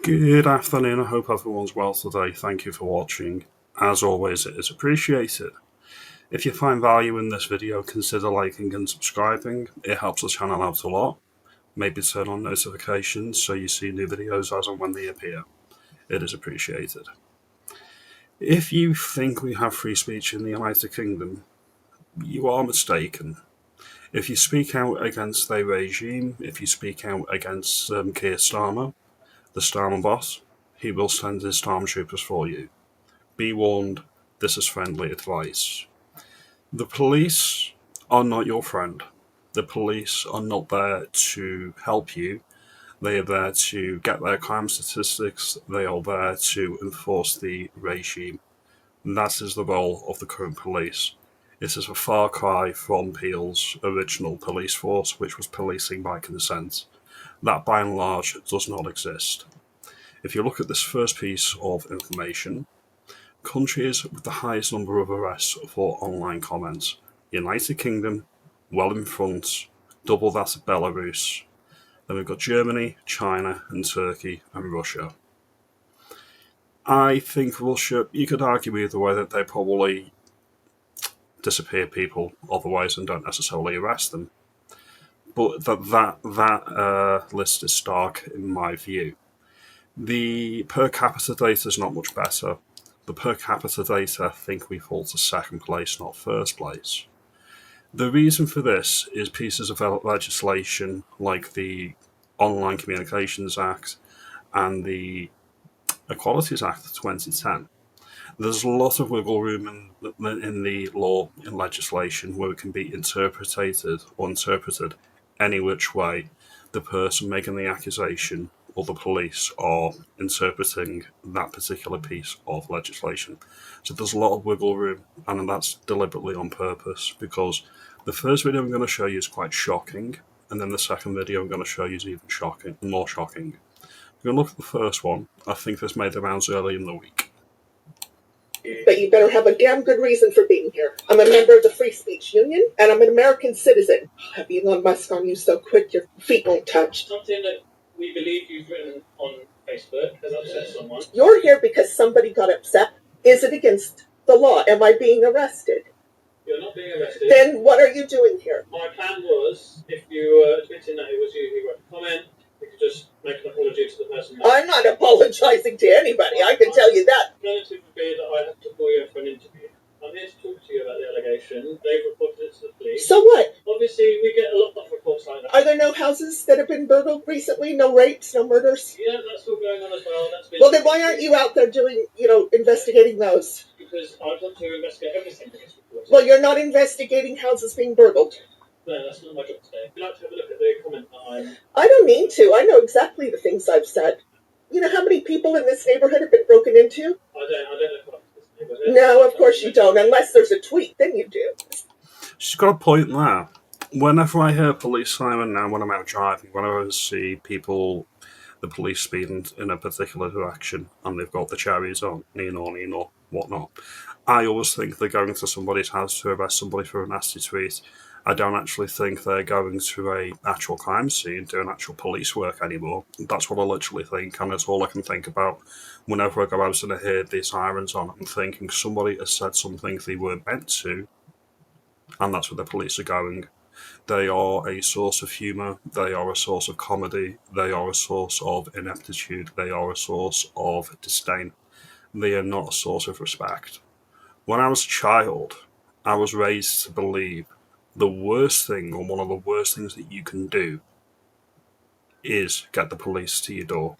Good afternoon, I hope everyone's well today. Thank you for watching. As always, it is appreciated. If you find value in this video, consider liking and subscribing. It helps the channel out a lot. Maybe turn on notifications so you see new videos as and when they appear. It is appreciated. If you think we have free speech in the United Kingdom, you are mistaken. If you speak out against the regime, if you speak out against Keir Starmer, the Starmer boss, he will send his stormtroopers for you. Be warned, this is friendly advice. The police are not your friend. The police are not there to help you. They are there to get their crime statistics. They are there to enforce the regime. And that is the role of the current police. It is a far cry from Peel's original police force, which was policing by consent. That, by and large, does not exist. If you look at this first piece of information, countries with the highest number of arrests for online comments: United Kingdom, well in front, double that of Belarus. Then we've got Germany, China, and Turkey, and Russia. I think Russia, you could argue either way that they probably disappear people otherwise and don't necessarily arrest them. But that list is stark in my view. The per capita data is not much better. The per capita data, I think we fall to second place, not first place. The reason for this is pieces of legislation like the Online Communications Act and the Equalities Act of 2010. There's a lot of wiggle room in the law, in legislation, where it can be interpreted any which way the person making the accusation or the police are interpreting that particular piece of legislation. So there's a lot of wiggle room, and that's deliberately on purpose, because the first video I'm going to show you is quite shocking, and then the second video I'm going to show you is even more shocking. We're going to look at the first one. I think this made the rounds early in the week. But you better have a damn good reason for being here. I'm a member of the Free Speech Union, and I'm an American citizen. Have Elon Musk on you so quick your feet won't touch. Something that we believe you've written on Facebook has upset someone. You're here because somebody got upset. Is it against the law? Am I being arrested? You're not being arrested. Then what are you doing here? My plan was, if you were admitting that it was you who wrote the comment, we could just make an apology to the person. I'm not apologizing to anybody, I can tell you that. The alternative would be that I have to call you for an interview. I'm here to talk to you about the allegation. They've reported it to the police. So what? Obviously, we get a lot of reports like that. Are there no houses that have been burgled recently? No rapes, no murders? Yeah, that's all going on as well. Well, then why aren't you out there doing, investigating those? Because I want to investigate everything that gets reported. Well, you're not investigating houses being burgled. No, that's not my job today. Would you like to have a look at the comment that I don't need to. I know exactly the things I've said. You know how many people in this neighborhood have been broken into? I don't know if this neighborhood. No, of course you don't. Unless there's a tweet, then you do. She's got a point there. Whenever I hear police siren now, when I'm out driving, whenever I see the police speeding in a particular direction, and they've got the cherries on, nino, whatnot, I always think they're going to somebody's house to arrest somebody for a nasty tweet. I don't actually think they're going to a actual crime scene doing actual police work anymore. That's what I literally think, and it's all I can think about whenever I go out and I hear these sirens on. I'm thinking somebody has said something they weren't meant to, and that's where the police are going. They are a source of humour, they are a source of comedy, they are a source of ineptitude, they are a source of disdain. They are not a source of respect. When I was a child, I was raised to believe the worst thing, or one of the worst things that you can do, is get the police to your door.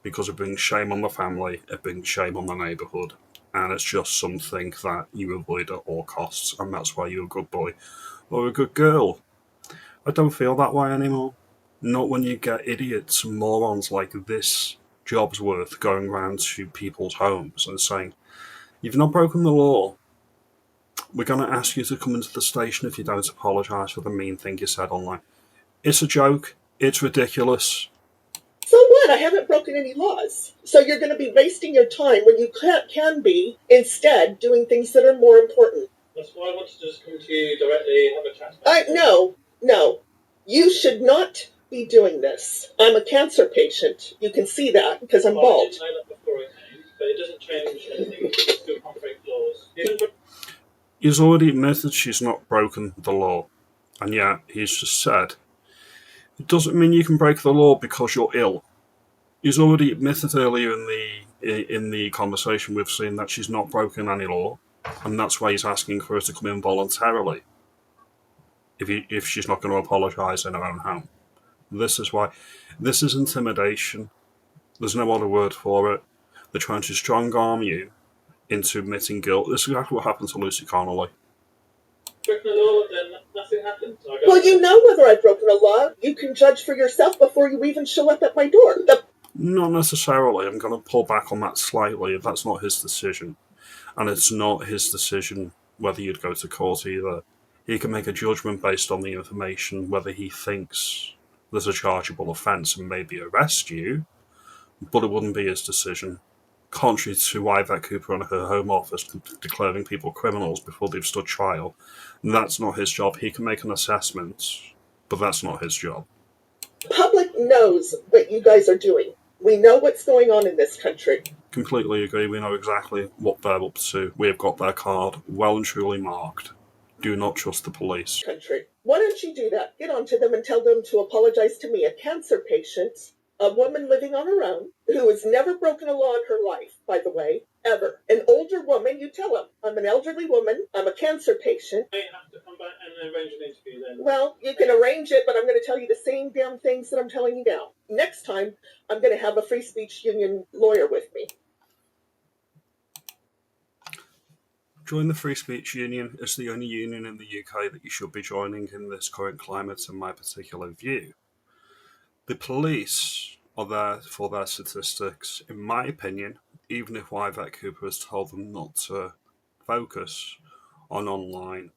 Because it brings shame on the family, it brings shame on the neighbourhood, and it's just something that you avoid at all costs, and that's why you're a good boy or a good girl. I don't feel that way anymore. Not when you get idiots and morons like this Jobsworth going around to people's homes and saying, "You've not broken the law. We're going to ask you to come into the station if you don't apologise for the mean thing you said online." It's a joke. It's ridiculous. So what? I haven't broken any laws. So you're going to be wasting your time when you can be instead doing things that are more important. That's why I wanted to just come to you directly, have a chat. No. You should not be doing this. I'm a cancer patient. You can see that because I'm Well, I bald. didn't know that before it came, but it doesn't change anything. It's still contrary laws. He's already admitted she's not broken the law, and yet he's just said, it doesn't mean you can break the law because you're ill. He's already admitted earlier in the conversation we've seen that she's not broken any law, and that's why he's asking for her to come in voluntarily if she's not going to apologise in her own home. This is why. This is intimidation. There's no other word for it. They're trying to strong-arm you into admitting guilt. This is exactly what happened to Lucy Connolly. Breaking the law, then nothing happens. Well, you know whether I've broken a law. You can judge for yourself before you even show up at my door. Not necessarily. I'm going to pull back on that slightly. That's not his decision. And it's not his decision whether you'd go to court either. He can make a judgment based on the information, whether he thinks there's a chargeable offence and maybe arrest you, but it wouldn't be his decision. Contrary to Yvette Cooper and her Home Office declaring people criminals before they've stood trial, that's not his job. He can make an assessment, but that's not his job. Public knows what you guys are doing. We know what's going on in this country. Completely agree. We know exactly what they're up to. We've got their card well and truly marked. Do not trust the police. Country. Why don't you do that? Get onto them and tell them to apologize to me, a cancer patient, a woman living on her own, who has never broken a law in her life, by the way, ever. An older woman, you tell them, I'm an elderly woman, I'm a cancer patient. I have to come back and arrange an interview then. Well, you can arrange it, but I'm going to tell you the same damn things that I'm telling you now. Next time, I'm going to have a free speech union lawyer with me. Join the Free Speech Union. It's the only union in the UK that you should be joining in this current climate, in my particular view. The police are there for their statistics, in my opinion, even if Yvette Cooper has told them not to focus on online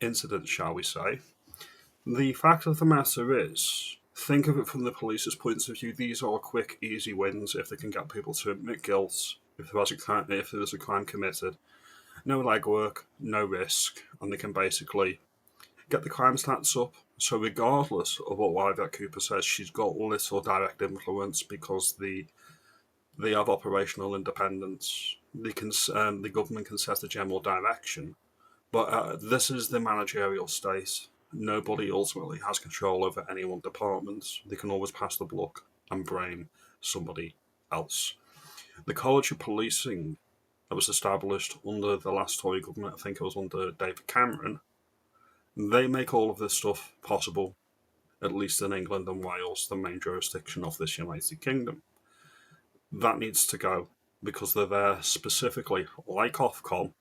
incidents, shall we say. The fact of the matter is, think of it from the police's point of view, these are quick, easy wins if they can get people to admit guilt, if there is a crime committed. No legwork, no risk, and they can basically get the crime stats up. So regardless of what Yvette Cooper says, she's got little direct influence because they have operational independence. The government can set a general direction, but this is the managerial state. Nobody ultimately has control over any one department. They can always pass the buck and blame somebody else. The College of Policing that was established under the last Tory government, I think it was under David Cameron, they make all of this stuff possible, at least in England and Wales, the main jurisdiction of this United Kingdom. That needs to go, because they're there specifically, like Ofcom,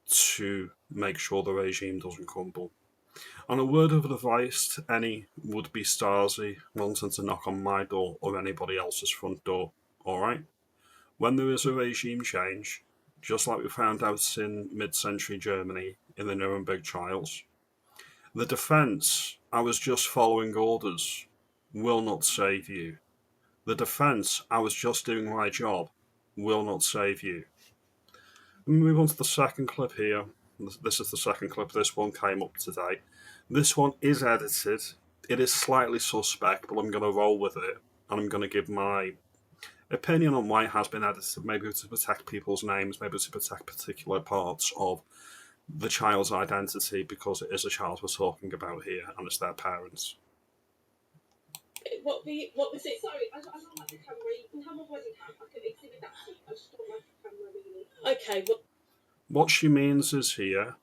to make sure the regime doesn't crumble. And a word of advice to any would-be Stasi wanting to knock on my door or anybody else's front door, alright? When there is a regime change, just like we found out in mid-century Germany in the Nuremberg trials, the defence, I was just following orders, will not save you. The defence, I was just doing my job, will not save you. We move on to the second clip here. This is the second clip. This one came up today. This one is edited. It is slightly suspect, but I'm going to roll with it. And I'm going to give my opinion on why it has been edited, maybe to protect people's names, maybe to protect particular parts of the child's identity, because it is a child we're talking about here, and it's their parents. What was it? Sorry, I don't like the camera. You can have a body cam. I can exhibit that to you. I just don't like the camera really. Okay, well... What she means is here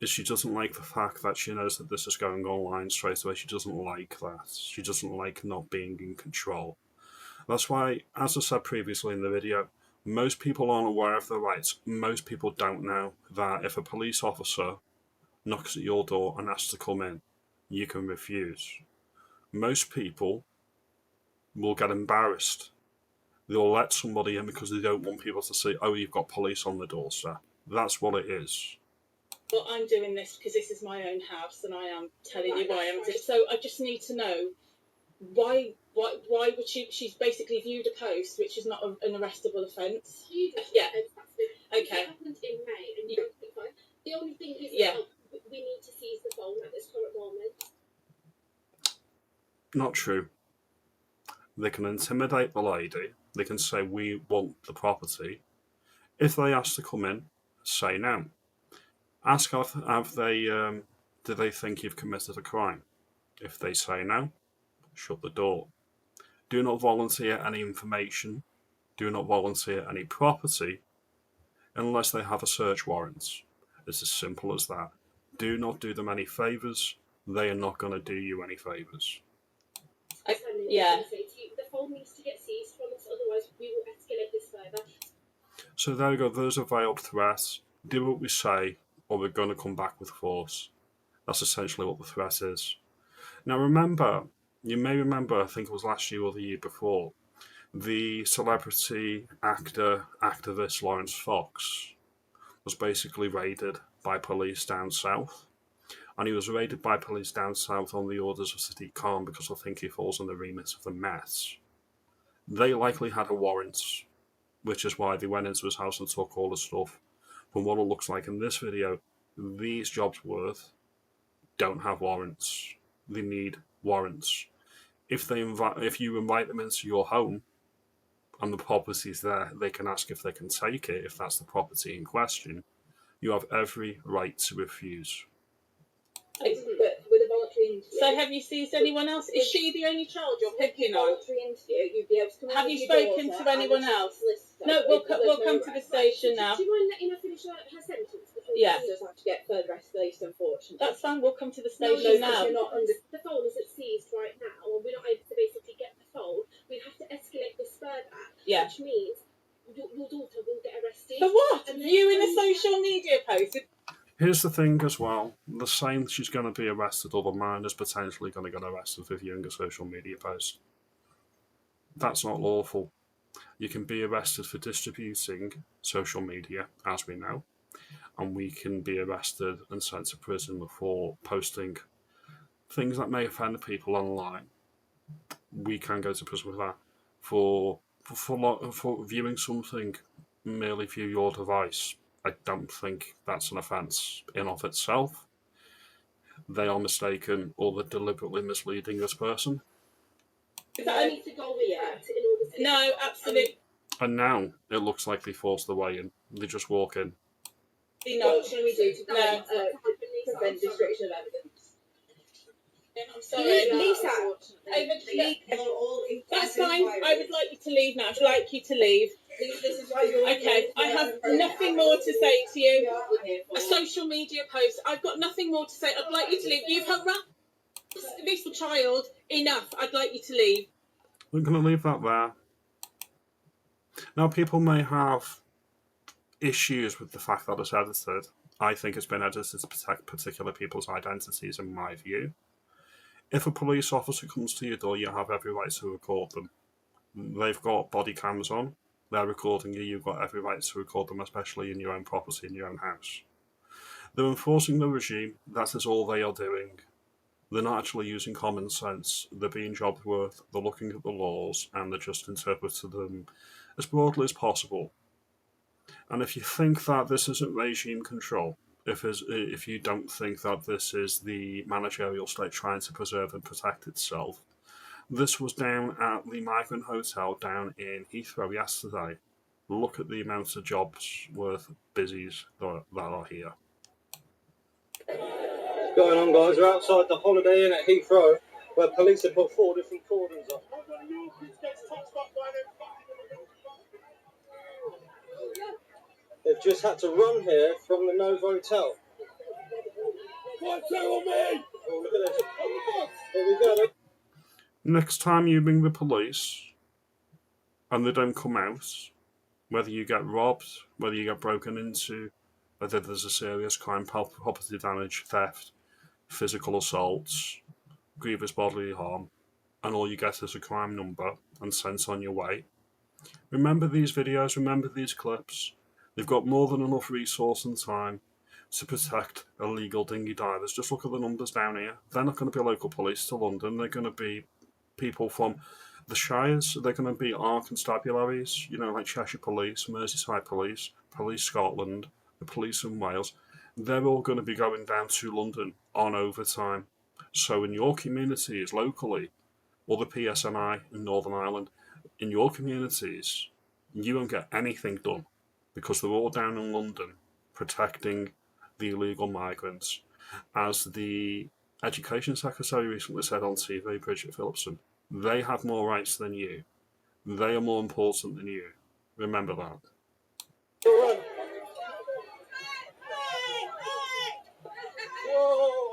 is she doesn't like the fact that she knows that this is going online straight away. She doesn't like that. She doesn't like not being in control. That's why, as I said previously in the video, most people aren't aware of their rights. Most people don't know that if a police officer knocks at your door and asks to come in, you can refuse. Most people will get embarrassed. They'll let somebody in because they don't want people to say, oh, you've got police on the doorstep. That's what it is. Well, I'm doing this because this is my own house and I am telling you why I'm doing it. So I just need to know why would she's basically viewed a post which is not an arrestable offence. Yeah. Okay. It happened in May and you don't think fine. The only thing is we need to seize the phone at this current moment. Not true. They can intimidate the lady. They can say, we want the property. If they ask to come in, say no. Ask have they, do they think you've committed a crime? If they say no, shut the door. Do not volunteer any information. Do not volunteer any property unless they have a search warrant. It's as simple as that. Do not do them any favours. They are not going to do you any favours. Yeah. The phone needs to get seized from us, otherwise we will escalate this further. So there we go. There's a veiled threat. Do what we say, or we're going to come back with force. That's essentially what the threat is. Now remember, you may remember, I think it was last year or the year before, the celebrity actor, activist Lawrence Fox was basically raided by police down south. And he was raided by police down south on the orders of Sadiq Khan because I think he falls in the remit of the Met. They likely had a warrant, which is why they went into his house and took all the stuff. From what it looks like in this video, these jobs worth don't have warrants. They need warrants. If you invite them into your home and the property's there, they can ask if they can take it, if that's the property in question. You have every right to refuse. But with a voluntary interview. So have you seized anyone else? Is she the only child you're picking on? Voluntary interview, you'd be able to come Have you spoken to anyone else? No, we'll come to the station now. Do you mind letting her finish her sentence? Yeah. She does have to get further escalation, unfortunately. That's fine, we'll come to the No, station now. you're not under... The phone is seized right now, and we're not able to basically get the phone. We'd have to escalate this further, Yeah. which means your daughter will get arrested. For what? You in a social media post? Here's the thing as well. The saying she's going to be arrested or the man is potentially going to get arrested for viewing a social media post. That's not lawful. You can be arrested for distributing social media, as we know, and we can be arrested and sent to prison for posting things that may offend people online. We can go to prison with that. For viewing something merely through your device, I don't think that's an offence in of itself. They are mistaken or they're deliberately misleading this person. I need to go with that in order to... No, absolutely. And now it looks like they force their way in. They just walk in. What should we do to prevent destruction of evidence? I'm sorry. Lisa, that's fine. I would like you to leave now. I'd like you to leave. Okay, I have nothing more to say to you. A social media post. I've got nothing more to say. I'd like you to leave. You've harassed this child enough. I'd like you to leave. We're going to leave that there. Now, people may have issues with the fact that it's edited. I think it's been edited to protect particular people's identities, in my view. If a police officer comes to your door, you have every right to record them. They've got body cams on. They're recording you. You've got every right to record them, especially in your own property, in your own house. They're enforcing the regime. That is all they are doing. They're not actually using common sense. They're being job worth. They're looking at the laws, and they're just interpreting them as broadly as possible. And if you think that this isn't regime control, if you don't think that this is the managerial state trying to preserve and protect itself, this was down at the Migrant Hotel down in Heathrow yesterday. Look at the amount of jobs worth busies that are here. What's going on, guys? We're outside the Holiday Inn at Heathrow, where police have put 4 different cordons up. They've just had to run here from the Nova Hotel. Oh, look at this. Here we go. Next time you ring the police and they don't come out, whether you get robbed, whether you get broken into, whether there's a serious crime, property damage, theft, physical assaults, grievous bodily harm, and all you get is a crime number and sent on your way. Remember these videos, remember these clips. They've got more than enough resource and time to protect illegal dinghy divers. Just look at the numbers down here. They're not going to be local police to London. They're going to be people from the Shires. They're going to be our constabularies, like Cheshire Police, Merseyside Police, Police Scotland, the police in Wales. They're all going to be going down to London on overtime. So in your communities, locally, or the PSNI in Northern Ireland, in your communities, you won't get anything done because they're all down in London protecting the illegal migrants. As the Education Secretary recently said on TV, Bridget Phillipson, they have more rights than you. They are more important than you. Remember that. Run. Whoa!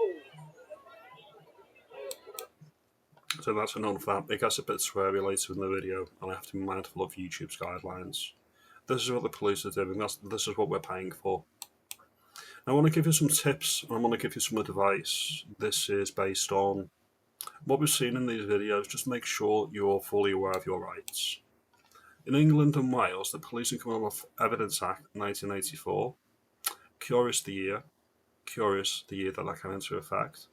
So that's enough of that. It gets a bit sweary later in the video, and I have to be mindful of YouTube's guidelines. This is what the police are doing. This is what we're paying for. I want to give you some tips, and I want to give you some advice. This is based on what we've seen in these videos. Just make sure you're fully aware of your rights. In England and Wales, the Police and Criminal Evidence Act 1984, curious the year that came into effect,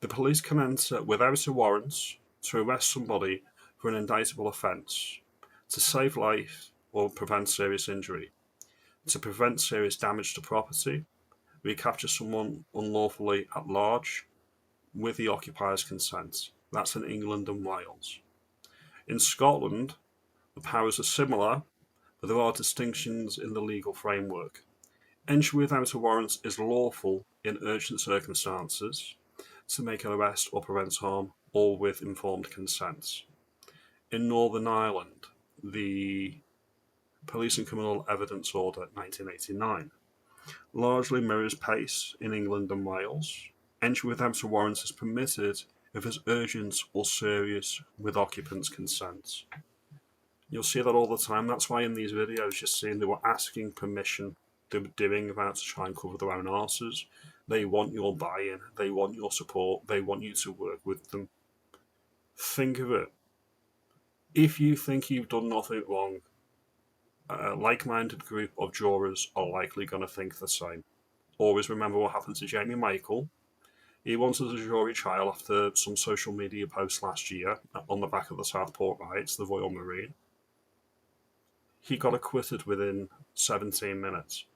the police can enter without a warrant to arrest somebody for an indictable offence, to save life or prevent serious injury, to prevent serious damage to property, recapture someone unlawfully at large, with the occupier's consent. That's in England and Wales. In Scotland, the powers are similar, but there are distinctions in the legal framework. Entry without a warrant is lawful in urgent circumstances, to make an arrest or prevent harm, or with informed consent. In Northern Ireland, the Police and Criminal Evidence Order 1989 largely mirrors PACE in England and Wales. Entry without a warrant is permitted if it's urgent or serious with occupant's consent. You'll see that all the time. That's why in these videos you're seeing they were asking permission. They were doing that to try and cover their own arses. They want your buy-in. They want your support. They want you to work with them. Think of it. If you think you've done nothing wrong, a like-minded group of jurors are likely going to think the same. Always remember what happened to Jamie Michael. He wanted a jury trial after some social media posts last year on the back of the Southport riots, the Royal Marine. He got acquitted within 17 minutes.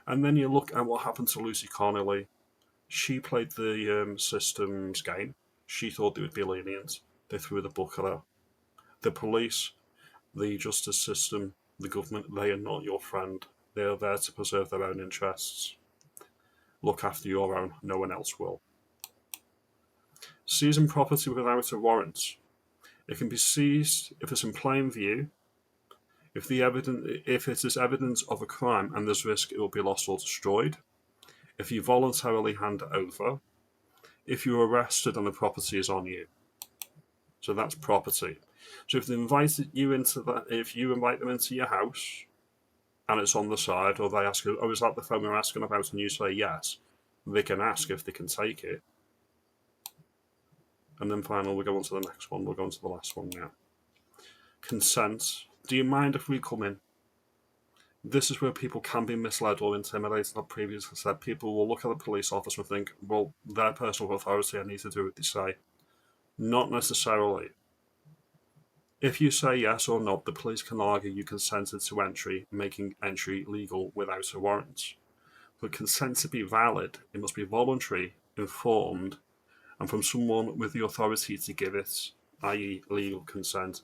And then you look at what happened to Lucy Connolly. She played the system's game. She thought they would be lenient. They threw the book at her. The police, the justice system, the government, they are not your friend. They are there to preserve their own interests. Look after your own. No one else will. Seizing property without a warrant. It can be seized if it's in plain view, if it is evidence of a crime and there's risk it will be lost or destroyed, if you voluntarily hand it over, if you're arrested and the property is on you. So that's property. So if they invited you into that, if you invite them into your house and it's on the side, or they ask, "Oh, is that the phone we're asking about?" and you say yes, they can ask if they can take it. And then finally, we'll go on to the next one. We'll go on to the last one now. Consent. Do you mind if we come in? This is where people can be misled or intimidated. I've previously said people will look at the police officer and think, well, their personal authority, I need to do what they say. Not necessarily. If you say yes or no, the police can argue you consented to entry, making entry legal without a warrant. For consent to be valid, it must be voluntary, informed, and from someone with the authority to give it, i.e. legal consent.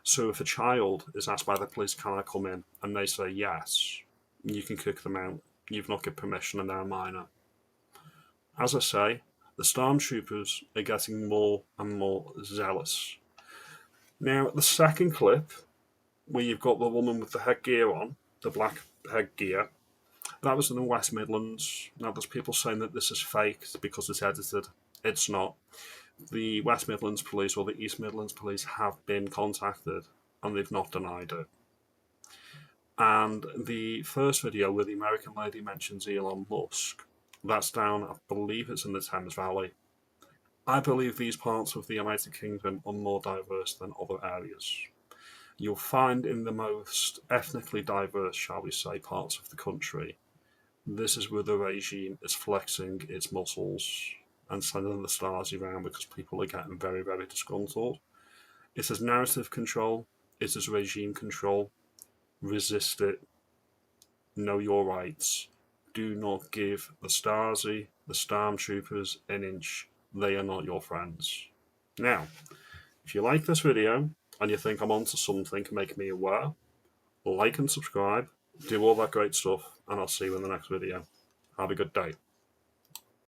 So if a child is asked by the police, "Can I come in?" and they say yes, you can kick them out. You've not given permission and they're a minor. As I say, the STARM-TROOPERS are getting more and more zealous. Now, the second clip, where you've got the woman with the headgear on, the black headgear, that was in the West Midlands. Now, there's people saying that this is faked because it's edited. It's not. The West Midlands Police or the East Midlands Police have been contacted and they've not denied it. And the first video where the American lady mentions Elon Musk, that's down, I believe it's in the Thames Valley. I believe these parts of the United Kingdom are more diverse than other areas. You'll find in the most ethnically diverse, shall we say, parts of the country, this is where the regime is flexing its muscles and sending the Stasi around because people are getting very, very disgruntled. It is narrative control. It is regime control. Resist it. Know your rights. Do not give the Stasi, the STARM-TROOPERS, an inch. They are not your friends. Now, If you like this video and you think I'm onto something, make me aware, like and subscribe, do all that great stuff, and I'll see you in the next video. Have a good day.